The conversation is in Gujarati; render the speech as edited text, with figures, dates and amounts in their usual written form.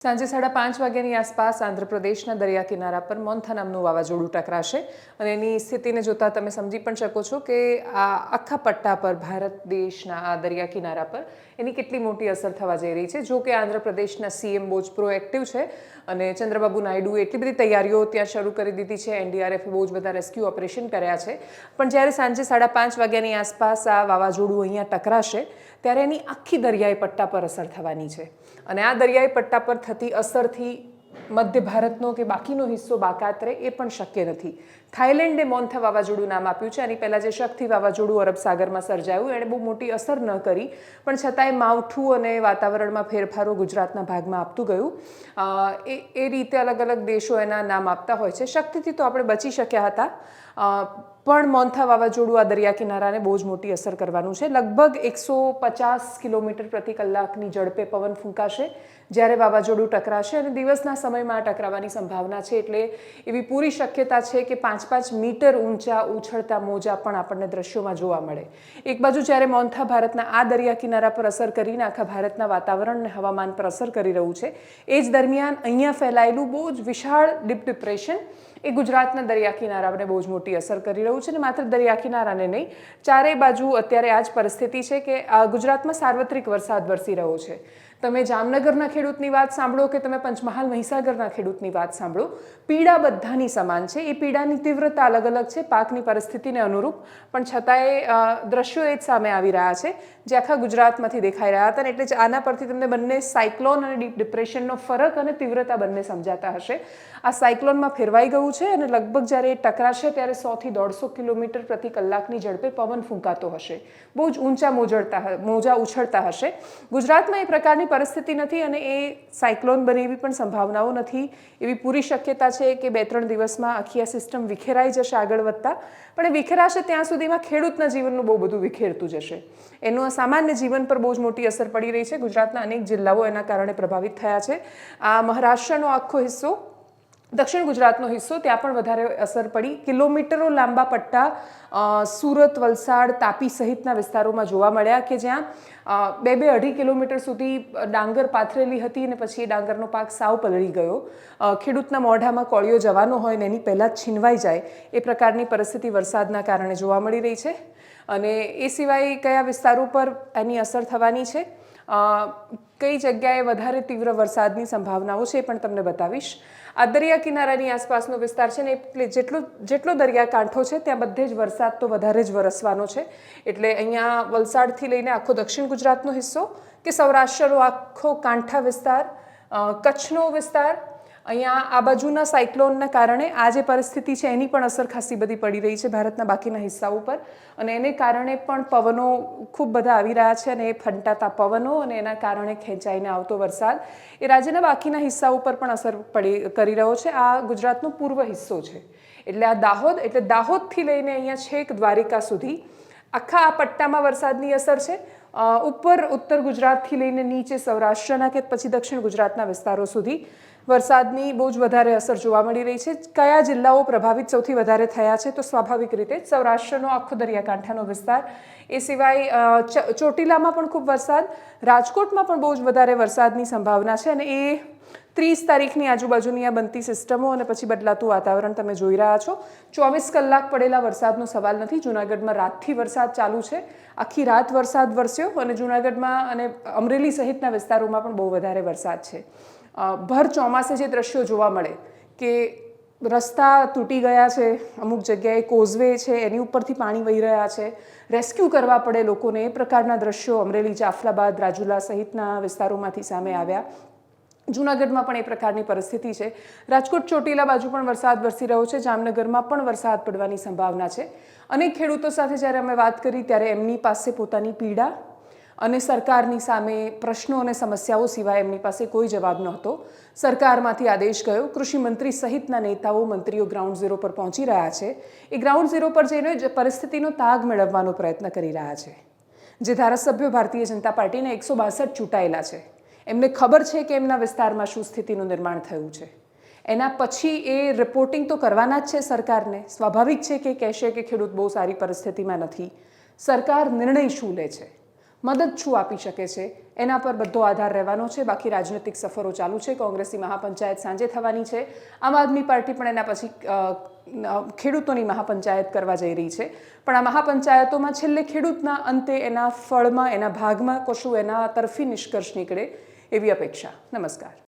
સાંજે 5:30 વાગ્યાની આસપાસ આંધ્રપ્રદેશના દરિયા કિનારા પર મોન્થા નામનું વાવાઝોડું ટકરાશે અને એની સ્થિતિને જોતા તમે સમજી પણ શકો છો કે આ આખા પટ્ટા પર ભારત દેશના આ દરિયા કિનારા પર એની કેટલી મોટી અસર થવા જઈ રહી છે। જો કે આંધ્રપ્રદેશના સીએમ બહુ જ પ્રોએક્ટિવ છે અને ચંદ્રબાબુ નાયડુએ એટલી બધી તૈયારીઓ ત્યાં શરૂ કરી દીધી છે। એનડીઆરએફે બહુ જ બધા રેસ્ક્યુ ઓપરેશન કર્યા છે, પણ જ્યારે સાંજે 5:30 વાગ્યાની આસપાસ આ વાવાઝોડું અહીંયા ટકરાશે ત્યારે એની આખી દરિયાઈ પટ્ટા પર અસર થવાની છે અને આ દરિયાઈ પટ્ટા પર થતી અસરથી મધ્ય ભારતનો કે બાકીનો હિસ્સો બાકાત રહે એ પણ શક્ય નથી। થાઈલેન્ડે મોન્થા વાવાઝોડું નામ આપ્યું છે। આની પહેલાં જે શક્તિ વાવાઝોડું અરબ સાગરમાં સર્જાયું એણે બહુ મોટી અસર ન કરી, પણ છતાંય માવઠું અને વાતાવરણમાં ફેરફારો ગુજરાતના ભાગમાં આપતું ગયું। એ રીતે અલગ અલગ દેશો એના નામ આપતા હોય છે। શક્તિથી તો આપણે બચી શક્યા હતા, પણ મોન્થા વાવાઝોડું આ દરિયા કિનારાને બહુ જ મોટી અસર કરવાનું છે। લગભગ 150 કિલોમીટર પ્રતિ કલાકની ઝડપે પવન ફૂંકાશે જ્યારે વાવાઝોડું ટકરાશે અને દિવસના સમયમાં ટકરાવાની સંભાવના છે। એટલે એવી પૂરી શક્યતા છે કે 5-5 મીટર ઊંચા ઉછળતા મોજા પણ આપણને દ્રશ્યોમાં જોવા મળે। એક બાજુ જ્યારે મોન્થા ભારતના આ દરિયા કિનારા પર અસર કરીને આખા ભારતના વાતાવરણ અને હવામાન પર અસર કરી રહ્યું છે, એ જ દરમિયાન અહીંયા ફેલાયેલું બહુ જ વિશાળ ડીપ ડિપ્રેશન એ ગુજરાતના દરિયા કિનારાને બહુ જ મોટી અસર કરી રહ્યું છે। અને માત્ર દરિયા કિનારાને નહીં, ચારેય બાજુ અત્યારે આ જ પરિસ્થિતિ છે કે ગુજરાતમાં સાર્વત્રિક વરસાદ વરસી રહ્યો છે। તમે જામનગરના ખેડૂતની વાત સાંભળો કે તમે પંચમહાલ મહીસાગરના ખેડૂતની વાત સાંભળો, પીડા બધાની સમાન છે। એ પીડાની તીવ્રતા અલગ અલગ છે પાકની પરિસ્થિતિને અનુરૂપ, પણ છતાંય દ્રશ્યો એ જ સામે આવી રહ્યા છે જે આખા ગુજરાતમાંથી દેખાઈ રહ્યા હતા। એટલે જ આના પરથી તમને બંને સાયક્લોન અને ડીપ ડિપ્રેશનનો ફરક અને તીવ્રતા બંને સમજાતા હશે। આ સાયક્લોનમાં ફેરવાઈ ગયું છે અને લગભગ જ્યારે એ ટકરાશે ત્યારે 100 થી 150 કિલોમીટર પ્રતિ કલાકની ઝડપે પવન ફૂંકાતો હશે, બહુ જ ઊંચા મોજા ઉછળતા હશે। ગુજરાતમાં એ પ્રકારની પરિસ્થિતિ નથી અને એ સાયક્લોન બને એવી પણ સંભાવનાઓ નથી। એવી પૂરી શક્યતા છે કે 2-3 દિવસમાં આખી આ સિસ્ટમ વિખેરાઈ જશે આગળ વધતા, પણ એ વિખેરાશે ત્યાં સુધીમાં ખેડૂતના જીવનનું બહુ બધું વિખેરતું જશે। એનું સામાન્ય જીવન પર બહુ જ મોટી અસર પડી રહી છે। ગુજરાતના અનેક જિલ્લાઓ એના કારણે પ્રભાવિત થયા છે। આ મહારાષ્ટ્રનો આખો હિસ્સો, દક્ષિણ ગુજરાતનો હિસ્સો, ત્યાં પણ વધારે અસર પડી। કિલોમીટરો લાંબા પટ્ટા સુરત, વલસાડ, તાપી સહિતના વિસ્તારોમાં જોવા મળ્યા કે જ્યાં 2-2.5 કિલોમીટર સુધી ડાંગર પાથરેલી હતી અને પછી એ ડાંગરનો પાક સાવ પલળી ગયો। ખેડૂતના મોઢામાં કોળિયો જવાનો હોય ને એની પહેલાં જ છીનવાઈ જાય એ પ્રકારની પરિસ્થિતિ વરસાદના કારણે જોવા મળી રહી છે। અને એ સિવાય કયા વિસ્તારો પર એની અસર થવાની છે, કઈ જગ્યાએ વધારે તીવ્ર વરસાદની સંભાવનાઓ છે એ પણ તમને બતાવીશ। આ દરિયા કિનારાની આસપાસનો વિસ્તાર છે ને, એટલે જેટલો દરિયાકાંઠો છે ત્યાં બધે જ વરસાદ તો વધારે જ વરસવાનો છે। એટલે અહીંયા વલસાડથી લઈને આખો દક્ષિણ ગુજરાતનો હિસ્સો કે સૌરાષ્ટ્રનો આખો કાંઠા વિસ્તાર, કચ્છનો વિસ્તાર, અહીંયા આ બાજુના સાયક્લોનના કારણે આ જે પરિસ્થિતિ છે એની પણ અસર ખાસી બધી પડી રહી છે ભારતના બાકીના હિસ્સાઓ પર અને એને કારણે પણ પવનો ખૂબ બધા આવી રહ્યા છે અને એ ફંટાતા પવનો અને એના કારણે ખેંચાઈને આવતો વરસાદ એ રાજ્યના બાકીના હિસ્સાઓ પર પણ અસર કરી રહ્યો છે। આ ગુજરાતનો પૂર્વ હિસ્સો છે, એટલે આ દાહોદથી લઈને અહીંયા છેક દ્વારિકા સુધી આખા આ પટ્ટામાં વરસાદની અસર છે। ઉપર ઉત્તર ગુજરાતથી લઈને નીચે સૌરાષ્ટ્રના કે પછી દક્ષિણ ગુજરાતના વિસ્તારો સુધી વરસાદની બહુ જ વધારે અસર જોવા મળી રહી છે। કયા જિલ્લાઓ પ્રભાવિત સૌથી વધારે થયા છે તો સ્વાભાવિક રીતે સૌરાષ્ટ્રનો આખો દરિયાકાંઠાનો વિસ્તાર, એ સિવાય ચોટીલામાં પણ ખૂબ વરસાદ, રાજકોટમાં પણ બહુ જ વધારે વરસાદની સંભાવના છે અને એ 30 તારીખની આજુબાજુની આ બનતી સિસ્ટમો અને પછી બદલાતું વાતાવરણ તમે જોઈ રહ્યા છો। 24 કલાક પડેલા વરસાદનો સવાલ નથી। જૂનાગઢમાં રાતથી વરસાદ ચાલુ છે, આખી રાત વરસાદ વરસ્યો અને જૂનાગઢમાં અને અમરેલી સહિતના વિસ્તારોમાં પણ બહુ વધારે વરસાદ છે। ભર ચોમાસે જે દ્રશ્યો જોવા મળે કે રસ્તા તૂટી ગયા છે, અમુક જગ્યાએ કોઝવે છે એની ઉપરથી પાણી વહી રહ્યા છે, રેસ્ક્યુ કરવા પડે લોકોને, એ પ્રકારના દ્રશ્યો અમરેલી, જાફરાબાદ, રાજુલા સહિતના વિસ્તારોમાંથી સામે આવ્યા। જૂનાગઢમાં પણ એ પ્રકારની પરિસ્થિતિ છે। રાજકોટ, ચોટીલા બાજુ પણ વરસાદ વરસી રહ્યો છે, જામનગરમાં પણ વરસાદ પડવાની સંભાવના છે। અનેક ખેડૂતો સાથે જ્યારે અમે વાત કરી ત્યારે એમની પાસે પોતાની પીડા અને સરકારની સામે પ્રશ્નો અને સમસ્યાઓ સિવાય એમની પાસે કોઈ જવાબ નહોતો। સરકારમાંથી આદેશ ગયો, કૃષિ મંત્રી સહિતના નેતાઓ, મંત્રીઓ ગ્રાઉન્ડ ઝીરો પર પહોંચી રહ્યા છે। એ ગ્રાઉન્ડ ઝીરો પર જઈને પરિસ્થિતિનો તાગ મેળવવાનો પ્રયત્ન કરી રહ્યા છે। જે ધારાસભ્યો ભારતીય જનતા પાર્ટીના 162 ચૂંટાયેલા છે, એમને ખબર છે કે એમના વિસ્તારમાં શું સ્થિતિનું નિર્માણ થયું છે। એના પછી એ રિપોર્ટિંગ તો કરવાના જ છે સરકારને। સ્વાભાવિક છે કે કહેશે કે ખેડૂત બહુ સારી પરિસ્થિતિમાં નથી। સરકાર નિર્ણય શું લે છે, મદદ શું આપી શકે છે એના પર બધો આધાર રહેવાનો છે. બાકી રાજનૈતિક સફરો ચાલુ છે. કોંગ્રેસની મહાપંચાયત સાંજે થવાની છે. આમ આદમી પાર્ટી પણ એના પછી ખેડૂતોની મહાપંચાયત કરવા જઈ રહી છે. પણ આ મહાપંચાયતોમાં છેલ્લે ખેડૂતના અંતે એના ફળમાં, એના ભાગમાં કશું એના તરફી નિષ્કર્ષ નીકળે એવી અપેક્ષા. નમસ્કાર.